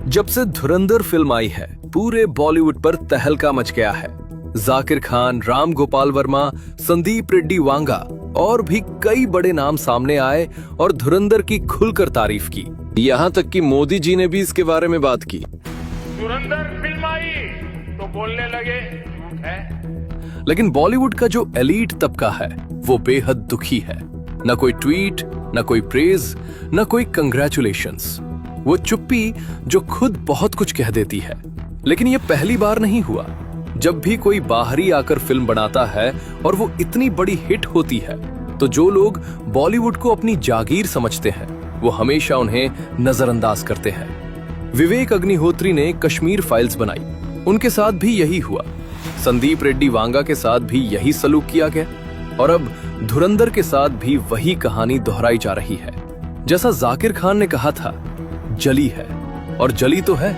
जब से धुरंधर फिल्म आई है, पूरे बॉलीवुड पर तहलका मच गया है। जाकिर खान, राम गोपाल वर्मा, संदीप रेड्डी वांगा और भी कई बड़े नाम सामने आए और धुरंधर की खुलकर तारीफ की। यहाँ तक कि मोदी जी ने भी इसके बारे में बात की। धुरंधर फिल्म आई तो बोलने लगे है। लेकिन बॉलीवुड का जो एलीट तबका है वो बेहद दुखी है। न कोई ट्वीट, न कोई प्रेज, न कोई कंग्रेचुलेशंस। वो चुप्पी जो खुद बहुत कुछ कह देती है। लेकिन ये पहली बार नहीं हुआ। जब भी कोई बाहरी आकर फिल्म बनाता है और वो इतनी बड़ी हिट होती है, तो जो लोग बॉलीवुड को अपनी जागीर समझते हैं वो हमेशा उन्हें नजरअंदाज करते हैं। विवेक अग्निहोत्री ने कश्मीर फाइल्स बनाई, उनके साथ भी यही हुआ। संदीप रेड्डी वांगा के साथ भी यही सलूक किया गया और अब धुरंधर के साथ भी वही कहानी दोहराई जा रही है। जैसा जाकिर खान ने कहा था, जली है और जली तो है।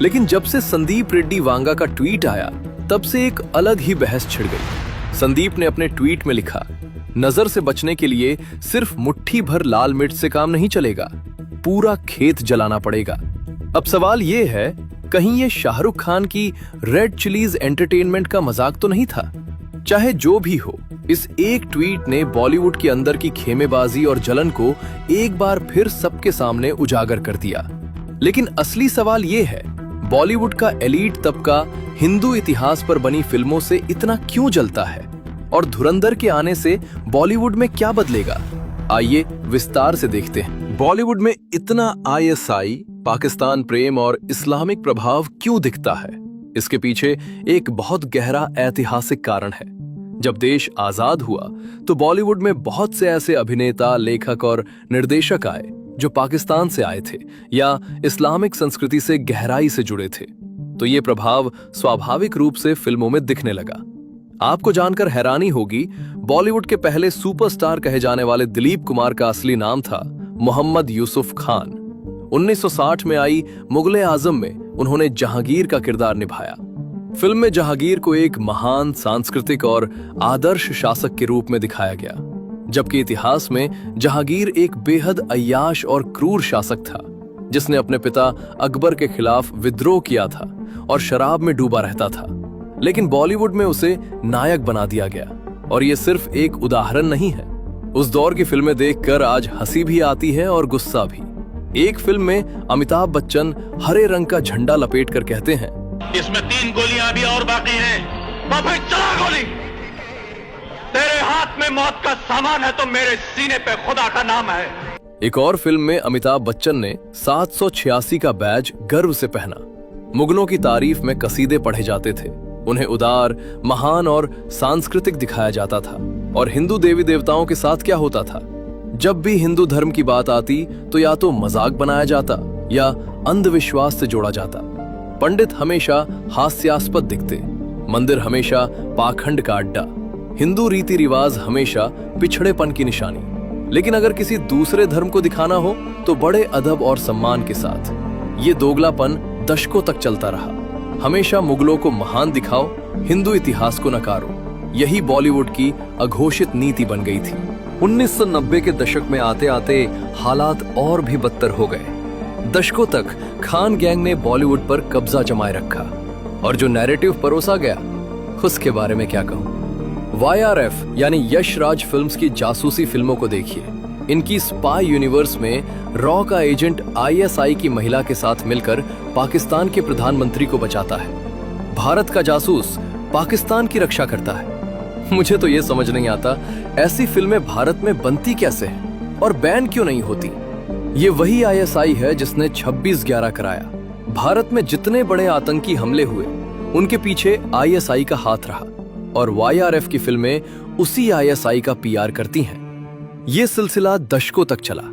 लेकिन जब से संदीप रेड्डी वांगा का ट्वीट आया, तब से एक अलग ही बहस छिड़ गई। संदीप ने अपने ट्वीट में लिखा, नजर से बचने के लिए सिर्फ मुट्ठी भर लाल मिर्च से काम नहीं चलेगा, पूरा खेत जलाना पड़ेगा। अब सवाल ये है, कहीं ये शाहरुख खान की रेड चिलीज एंटरटेनमेंट का मजाक तो नहीं था? चाहे जो भी हो, इस एक ट्वीट ने बॉलीवुड के अंदर की खेमेबाजी और जलन को एक बार फिर सबके सामने उजागर कर दिया। लेकिन असली सवाल ये है, बॉलीवुड का एलीट तबका हिंदू इतिहास पर बनी फिल्मों से इतना क्यों जलता है और धुरंधर के आने से बॉलीवुड में क्या बदलेगा? आइए विस्तार से देखते हैं। बॉलीवुड में इतना आईएसआई, पाकिस्तान प्रेम और इस्लामिक प्रभाव क्यों दिखता है? इसके पीछे एक बहुत गहरा ऐतिहासिक कारण है। जब देश आजाद हुआ तो बॉलीवुड में बहुत से ऐसे अभिनेता, लेखक और निर्देशक आए जो पाकिस्तान से आए थे या इस्लामिक संस्कृति से गहराई से जुड़े थे। तो ये प्रभाव स्वाभाविक रूप से फिल्मों में दिखने लगा। आपको जानकर हैरानी होगी, बॉलीवुड के पहले सुपरस्टार कहे जाने वाले दिलीप कुमार का असली नाम था मोहम्मद यूसुफ खान। 1960 में आई मुगले आजम में उन्होंने जहांगीर का किरदार निभाया। फिल्म में जहांगीर को एक महान सांस्कृतिक और आदर्श शासक के रूप में दिखाया गया, जबकि इतिहास में जहांगीर एक बेहद अय्याश और क्रूर शासक था, जिसने अपने पिता अकबर के खिलाफ विद्रोह किया था और शराब में डूबा रहता था। लेकिन बॉलीवुड में उसे नायक बना दिया गया। और ये सिर्फ एक उदाहरण नहीं है। उस दौर की फिल्में देखकर आज हंसी भी आती है और गुस्सा भी। एक फिल्म में अमिताभ बच्चन हरे रंग का झंडा लपेट कर कहते हैं, इसमें 3 गोलियां अभी और बाकी हैं। बाबा चला गोली। तेरे हाथ में मौत का सामान है तो मेरे सीने पे खुदा का नाम है। एक और फिल्म में अमिताभ बच्चन ने 786 का बैज गर्व से पहना। मुगलों की तारीफ में कसीदे पढ़े जाते थे, उन्हें उदार, महान और सांस्कृतिक दिखाया जाता था। और हिंदू देवी देवताओं के साथ क्या होता था? जब भी हिंदू धर्म की बात आती तो या तो मजाक बनाया जाता या अंधविश्वास से जोड़ा जाता। पंडित हमेशा हास्यास्पद दिखते, मंदिर हमेशा पाखंड का अड्डा, हिंदू रीति रिवाज हमेशा पिछड़ेपन की निशानी। लेकिन अगर किसी दूसरे धर्म को दिखाना हो तो बड़े अदब और सम्मान के साथ। ये दोगलापन दशकों तक चलता रहा। हमेशा मुगलों को महान दिखाओ, हिंदू इतिहास को नकारो। यही बॉलीवुड की अघोषित नीति बन गई थी। 1990 के दशक में आते आते हालात और भी बदतर हो गए। दशकों तक खान गैंग ने बॉलीवुड पर कब्जा जमाए रखा और जो नैरेटिव परोसा गया, उसके बारे में क्या कहूं। YRF यानी यश राज फिल्म्स की जासूसी फिल्मों को देखिए। इनकी स्पाई यूनिवर्स में रॉ का एजेंट ISI की महिला के साथ मिलकर पाकिस्तान के प्रधानमंत्री को बचाता है। भारत का जासूस पाकिस्तान की रक्षा करता है। मुझे तो ये समझ नहीं आता, ऐसी फिल्में भारत में बनती कैसे हैं और बैन क्यों नहीं होती। ये वही ISI है जिसने 26/11 कराया। भारत में जितने बड़े आतंकी हमले हुए, उनके पीछे ISI का हाथ रहा और YRF की फिल्में उसी ISI का PR करती हैं। ये सिलसिला दशकों तक चला।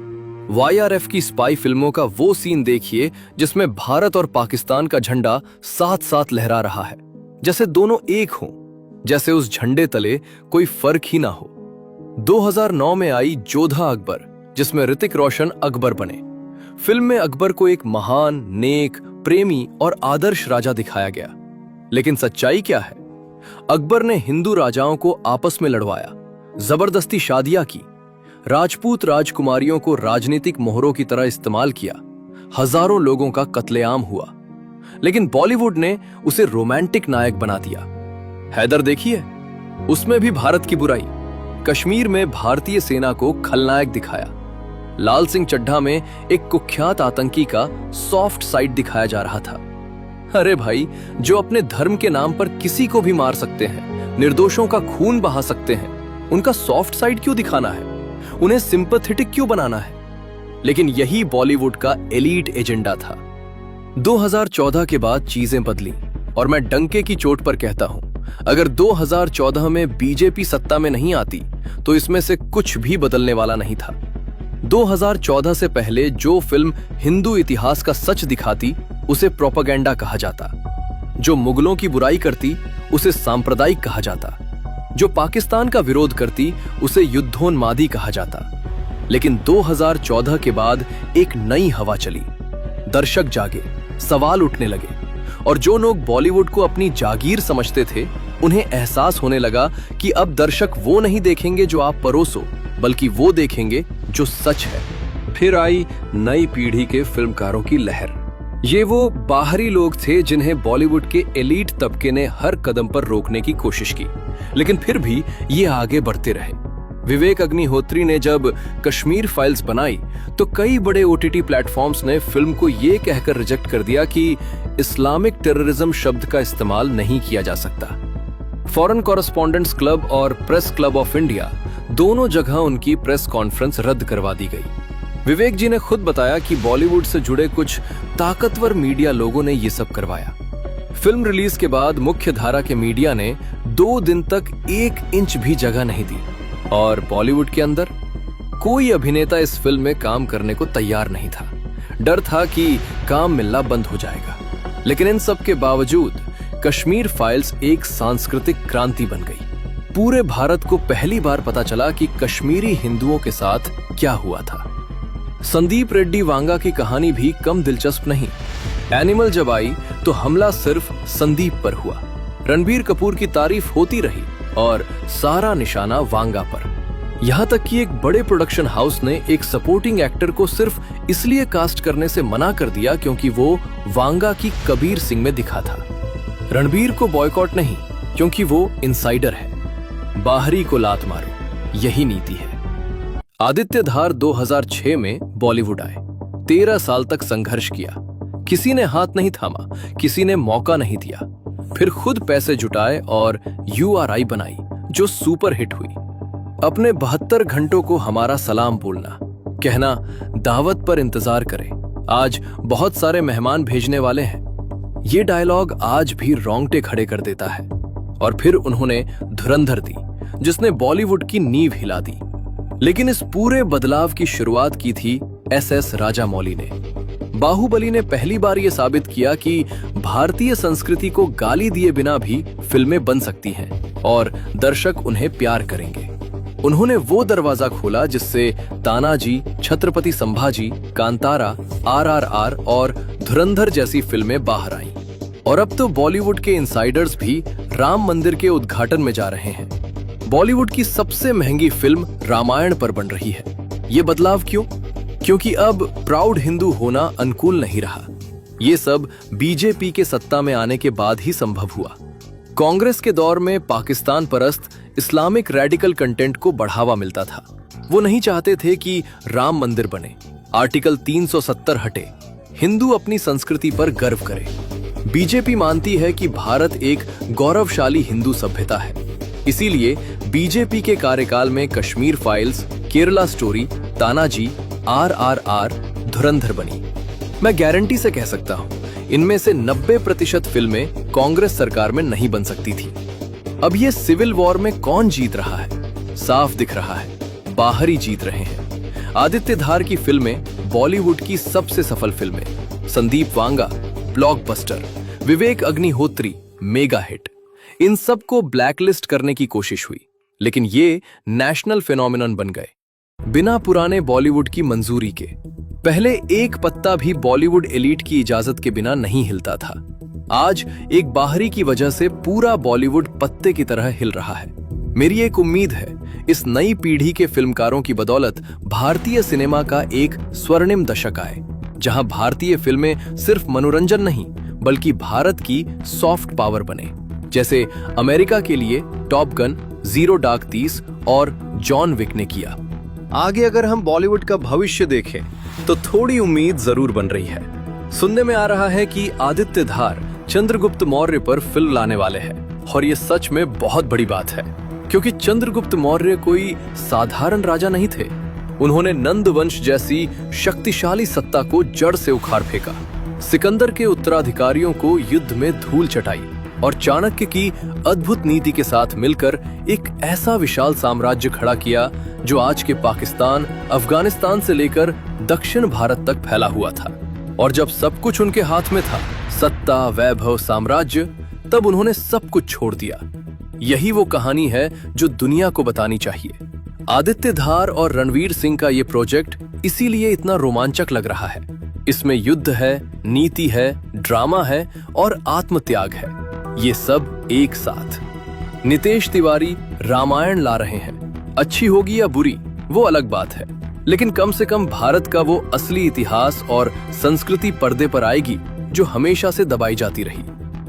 YRF की स्पाई फिल्मों का वो सीन देखिए जिसमें भारत और पाकिस्तान का झंडा साथ साथ लहरा रहा है, जैसे दोनों एक हों, जैसे उस झंडे तले कोई फर्क ही ना हो। 2009 में आई जोधा अकबर, जिसमें ऋतिक रोशन अकबर बने। फिल्म में अकबर को एक महान, नेक, प्रेमी और आदर्श राजा दिखाया गया। लेकिन सच्चाई क्या है? अकबर ने हिंदू राजाओं को आपस में लड़वाया, जबरदस्ती शादियां की, राजपूत राजकुमारियों को राजनीतिक मोहरों की तरह इस्तेमाल किया, हजारों लोगों का कत्लेआम हुआ, लेकिन बॉलीवुड ने उसे रोमांटिक नायक बना दिया। हैदर देखिए, उसमें भी भारत की बुराई। कश्मीर में भारतीय सेना को खलनायक दिखाया। लाल सिंह चड्ढा में एक कुख्यात आतंकी का सॉफ्ट साइड दिखाया जा रहा था। अरे भाई, जो अपने धर्म के नाम पर किसी को भी मार सकते हैं, निर्दोषों का खून बहा सकते हैं, उनका सॉफ्ट साइड क्यों दिखाना है? उन्हें सिंपैथेटिक क्यों बनाना है? लेकिन यही बॉलीवुड का एलीट एजेंडा था। 2014 के बाद चीजें बदली, और मैं डंके की चोट पर कहता हूं, अगर 2014 में बीजेपी सत्ता में नहीं आती तो इसमें से कुछ भी बदलने वाला नहीं था। 2014 से पहले जो फिल्म हिंदू इतिहास का सच दिखाती उसे प्रोपेगेंडा कहा जाता, जो मुगलों की बुराई करती उसे सांप्रदायिक कहा जाता, जो पाकिस्तान का विरोध करती उसे युद्धोन्मादी कहा जाता। लेकिन 2014 के बाद एक नई हवा चली। दर्शक जागे, सवाल उठने लगे, और जो लोग बॉलीवुड को अपनी जागीर समझते थे, उन्हें एहसास होने लगा कि अब दर्शक वो नहीं देखेंगे जो आप परोसो, बल्कि वो देखेंगे जो सच है। फिर आई नई पीढ़ी के फिल्मकारों की लहर। ये वो बाहरी लोग थे जिन्हें बॉलीवुड के एलीट तबके ने हर कदम पर रोकने की कोशिश की, लेकिन फिर भी ये आगे बढ़ते रहे। विवेक अग्निहोत्री ने जब कश्मीर फाइल्स बनाई तो कई बड़े ओटीटी प्लेटफॉर्म्स ने फिल्म को ये कहकर रिजेक्ट कर दिया कि इस्लामिक टेररिज्म शब्द का इस्तेमाल नहीं किया जा सकता। फॉरेन कॉरेस्पॉन्डेंट्स क्लब और प्रेस क्लब ऑफ इंडिया दोनों जगह उनकी प्रेस कॉन्फ्रेंस रद्द करवा दी गई। विवेक जी ने खुद बताया कि बॉलीवुड से जुड़े कुछ ताकतवर मीडिया लोगों ने ये सब करवाया। फिल्म रिलीज के बाद मुख्य धारा के मीडिया ने 2 दिन तक 1 इंच भी जगह नहीं दी, और बॉलीवुड के अंदर कोई अभिनेता इस फिल्म में काम करने को तैयार नहीं था। डर था कि काम मिलना बंद हो जाएगा। लेकिन इन सब के बावजूद कश्मीर फाइल्स एक सांस्कृतिक क्रांति बन गई। पूरे भारत को पहली बार पता चला कि कश्मीरी हिंदुओं के साथ क्या हुआ था। संदीप रेड्डी वांगा की कहानी भी कम दिलचस्प नहीं। एनिमल जब आई तो हमला सिर्फ संदीप पर हुआ। रणबीर कपूर की तारीफ होती रही और सारा निशाना वांगा पर। यहाँ तक कि एक बड़े प्रोडक्शन हाउस ने एक सपोर्टिंग एक्टर को सिर्फ इसलिए कास्ट करने से मना कर दिया क्योंकि वो वांगा की कबीर सिंह में दिखा था। रणबीर को बॉयकॉट नहीं, क्योंकि वो इनसाइडर है। बाहरी को लात मारो, यही नीति है। आदित्य धार 2006 में बॉलीवुड आए। 13 साल तक संघर्ष किया। किसी ने हाथ नहीं थामा, किसी ने मौका नहीं दिया। फिर खुद पैसे जुटाए और URI बनाई, जो सुपर हिट हुई। अपने 72 घंटों को हमारा सलाम बोलना, कहना दावत पर इंतजार करें, आज बहुत सारे मेहमान भेजने वाले हैं, ये डायलॉग आज भी रोंगटे खड़े कर देता है। और फिर उन्होंने धुरंधर दी, जिसने बॉलीवुड की नींव हिला दी। लेकिन इस पूरे बदलाव की शुरुआत की थी SS राजामौली ने। बाहुबली ने पहली बार यह साबित किया कि भारतीय संस्कृति को गाली दिए बिना भी फिल्में बन सकती हैं और दर्शक उन्हें प्यार करेंगे। उन्होंने वो दरवाजा खोला जिससे तानाजी, छत्रपति संभाजी, कांतारा, RRR और धुरंधर जैसी फिल्में बाहर आईं। और अब तो बॉलीवुड के इनसाइडर्स भी राम मंदिर के उद्घाटन में जा रहे हैं। बॉलीवुड की सबसे महंगी फिल्म रामायण पर बन रही है। ये बदलाव क्यों? क्योंकि अब प्राउड हिंदू होना अनुकूल नहीं रहा। ये सब बीजेपी के सत्ता में आने के बाद ही संभव हुआ। कांग्रेस के दौर में पाकिस्तान परस्त इस्लामिक रेडिकल कंटेंट को बढ़ावा मिलता था। वो नहीं चाहते थे कि राम मंदिर बने, आर्टिकल 370 हटे, हिंदू अपनी संस्कृति पर गर्व करे। बीजेपी मानती है कि भारत एक गौरवशाली हिंदू सभ्यता है। इसीलिए बीजेपी के कार्यकाल में Kashmir files, Kerala story, Tanaji, RRR, धुरंधर बनी। मैं गारंटी से कह सकता हूं, इनमें से 90% फिल्में कांग्रेस सरकार में नहीं बन सकती थी। अब ये सिविल वॉर में कौन जीत रहा है? साफ दिख रहा है, बाहरी जीत रहे हैं। आदित्य धार की फिल्में बॉलीवुड की सबसे सफल फिल्में। Sandeep Vanga blockbuster, Vivek Agnihotri mega hit. इन सब को ब्लैकलिस्ट करने की कोशिश हुई, लेकिन ये नेशनल फिनोमिनन बन गए बिना पुराने बॉलीवुड की मंजूरी के। पहले एक पत्ता भी बॉलीवुड एलीट की इजाजत के बिना नहीं हिलता था। आज एक बाहरी की वजह से पूरा बॉलीवुड पत्ते की तरह हिल रहा है। मेरी एक उम्मीद है, इस नई पीढ़ी के फिल्मकारों की बदौलत भारतीय सिनेमा का एक स्वर्णिम दशक आए, जहां भारतीय फिल्में सिर्फ मनोरंजन नहीं बल्कि भारत की सॉफ्ट पावर बने, जैसे अमेरिका के लिए टॉप गन, जीरो डार्क 30 और जॉन विक ने किया। आगे अगर हम बॉलीवुड का भविष्य देखें तो थोड़ी उम्मीद जरूर बन रही है। सुनने में आ रहा है कि आदित्य धार चंद्रगुप्त मौर्य पर फिल्म लाने वाले हैं और ये सच में बहुत बड़ी बात है, क्योंकि चंद्रगुप्त मौर्य कोई साधारण राजा नहीं थे। उन्होंने नंद वंश जैसी शक्तिशाली सत्ता को जड़ से उखाड़ फेंका, सिकंदर के उत्तराधिकारियों को युद्ध में धूल चटाई और चाणक्य की अद्भुत नीति के साथ मिलकर एक ऐसा विशाल साम्राज्य खड़ा किया जो आज के पाकिस्तान, अफगानिस्तान से लेकर दक्षिण भारत तक फैला हुआ था। और जब सब कुछ उनके हाथ में था, सत्ता, वैभव, साम्राज्य, तब उन्होंने सब कुछ छोड़ दिया। यही वो कहानी है जो दुनिया को बतानी चाहिए। आदित्य धार और रणवीर सिंह का ये प्रोजेक्ट इसीलिए इतना रोमांचक लग रहा है। इसमें युद्ध है, नीति है, ड्रामा है और आत्मत्याग है, ये सब एक साथ। नितेश तिवारी रामायण ला रहे हैं। अच्छी होगी या बुरी वो अलग बात है, लेकिन कम से कम भारत का वो असली इतिहास और संस्कृति पर्दे पर आएगी जो हमेशा से दबाई जाती रही।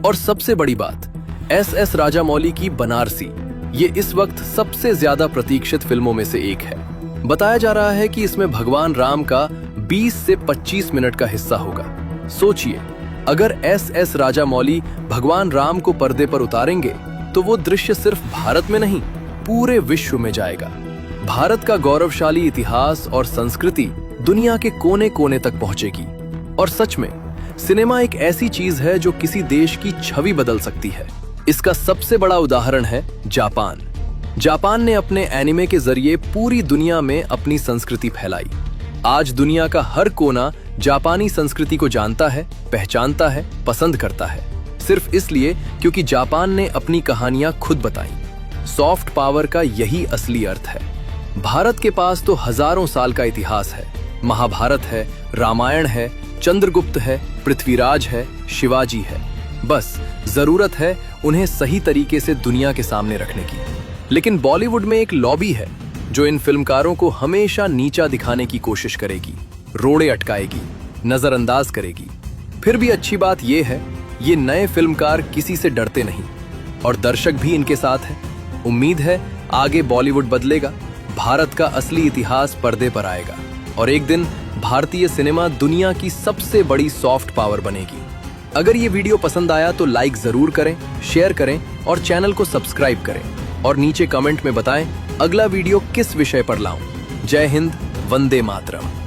और सबसे बड़ी बात, एस राजामौली की बनारसी, ये इस वक्त सबसे ज्यादा प्रतीक्षित फिल्मों में से एक है। बताया जा रहा है कि इसमें भगवान राम का 20 से 25 मिनट का हिस्सा होगा। सोचिए, अगर एस राजामौली भगवान राम को पर्दे पर उतारेंगे तो वो दृश्य सिर्फ भारत में नहीं, पूरे विश्व में जाएगा। भारत का गौरवशाली इतिहास और संस्कृति दुनिया के कोने कोने तक पहुंचेगी। और सच में सिनेमा एक ऐसी चीज है जो किसी देश की छवि बदल सकती है। इसका सबसे बड़ा उदाहरण है जापान। जापान ने अपने एनिमे के जरिए पूरी दुनिया में अपनी संस्कृति फैलाई। आज दुनिया का हर कोना जापानी संस्कृति को जानता है, पहचानता है, पसंद करता है, सिर्फ इसलिए क्योंकि जापान ने अपनी कहानियां खुद बताई। सॉफ्ट पावर का यही असली अर्थ है। भारत के पास तो हजारों साल का इतिहास है। महाभारत है, रामायण है, चंद्रगुप्त है, पृथ्वीराज है, शिवाजी है। बस जरूरत है उन्हें सही तरीके से दुनिया के सामने रखने की। लेकिन बॉलीवुड में एक लॉबी है जो इन फिल्मकारों को हमेशा नीचा दिखाने की कोशिश करेगी, रोड़े अटकाएगी, नजरअंदाज करेगी। फिर भी अच्छी बात यह है, ये नए फिल्मकार किसी से डरते नहीं और दर्शक भी इनके साथ है। उम्मीद है आगे बॉलीवुड बदलेगा, भारत का असली इतिहास पर्दे पर आएगा और एक दिन भारतीय सिनेमा दुनिया की सबसे बड़ी सॉफ्ट पावर बनेगी। अगर ये वीडियो पसंद आया तो लाइक जरूर करें, शेयर करें और चैनल को सब्सक्राइब करें और नीचे कमेंट में बताएं अगला वीडियो किस विषय पर लाऊं। जय हिंद, वंदे मातरम।